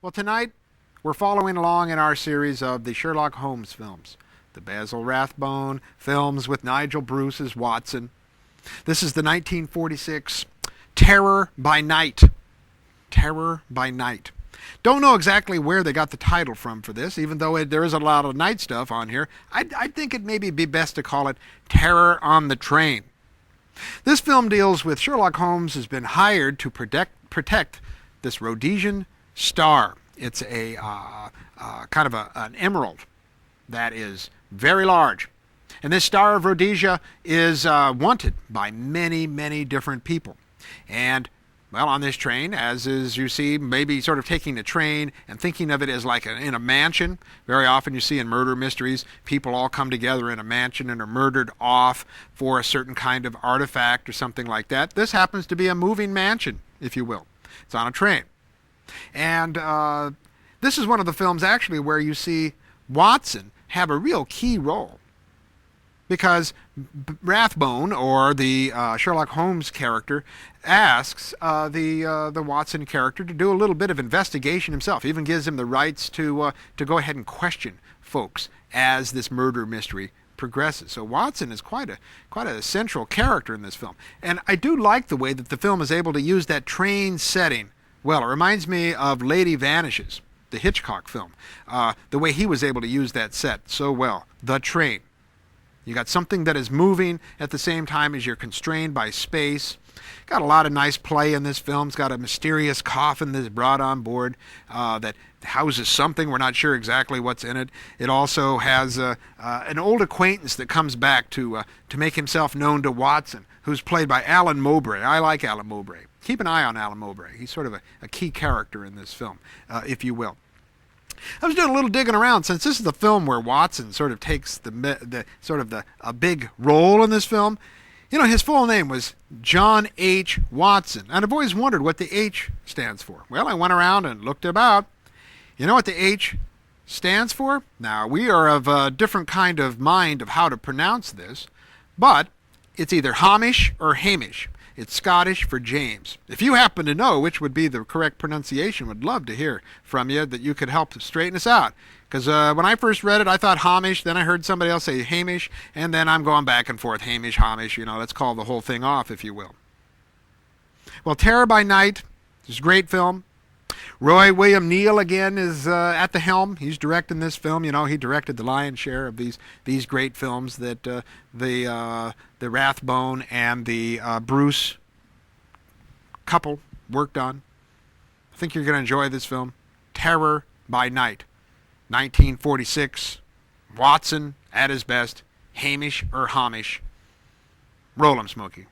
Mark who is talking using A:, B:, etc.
A: Well, tonight we're following along in our series of the Sherlock Holmes films, the Basil Rathbone films with Nigel Bruce as Watson. This is the 1946 Terror by Night. Terror by Night. Don't know exactly where they got the title from for this, even though there is a lot of night stuff on here. I think it maybe be best to call it Terror on the Train. This film deals with Sherlock Holmes has been hired to protect this Rhodesian star. It's a kind of an emerald that is very large. And this Star of Rhodesia is wanted by many, many different people. And, well, on this train, as is you see, maybe sort of taking the train and thinking of it as like in a mansion. Very often you see in murder mysteries, people all come together in a mansion and are murdered off for a certain kind of artifact or something like that. This happens to be a moving mansion, if you will. It's on a train. And this is one of the films actually where you see Watson have a real key role, because Rathbone, or the Sherlock Holmes character, asks the Watson character to do a little bit of investigation himself. Even gives him the rights to go ahead and question folks as this murder mystery progresses. So Watson is quite a central character in this film, and I do like the way that the film is able to use that train setting. Well, it reminds me of Lady Vanishes, the Hitchcock film. The way he was able to use that set so well. The train. You got something that is moving at the same time as you're constrained by space. Got a lot of nice play in this film. It's got a mysterious coffin that's brought on board that houses something. We're not sure exactly what's in it. It also has an old acquaintance that comes back to make himself known to Watson, who's played by Alan Mowbray. I like Alan Mowbray. Keep an eye on Alan Mowbray. He's sort of a key character in this film, if you will. I was doing a little digging around, since this is the film where Watson sort of takes a big role in this film. You know, his full name was John H. Watson, and I've always wondered what the H stands for. Well, I went around and looked about. You know what the H stands for? Now, we are of a different kind of mind of how to pronounce this, but it's either Hamish or Hamish. It's Scottish for James. If you happen to know which would be the correct pronunciation, would love to hear from you, that you could help straighten us out. Because when I first read it, I thought Hamish, then I heard somebody else say Hamish, and then I'm going back and forth, Hamish, Hamish, let's call the whole thing off, if you will. Well, Terror by Night is a great film. Roy William Neill again is at the helm. He's directing this film. He directed the lion's share of these great films that the Rathbone and the Bruce couple worked on. I think you're going to enjoy this film. Terror by Night, 1946. Watson at his best. Hamish or Hamish. Roll 'em, Smokey.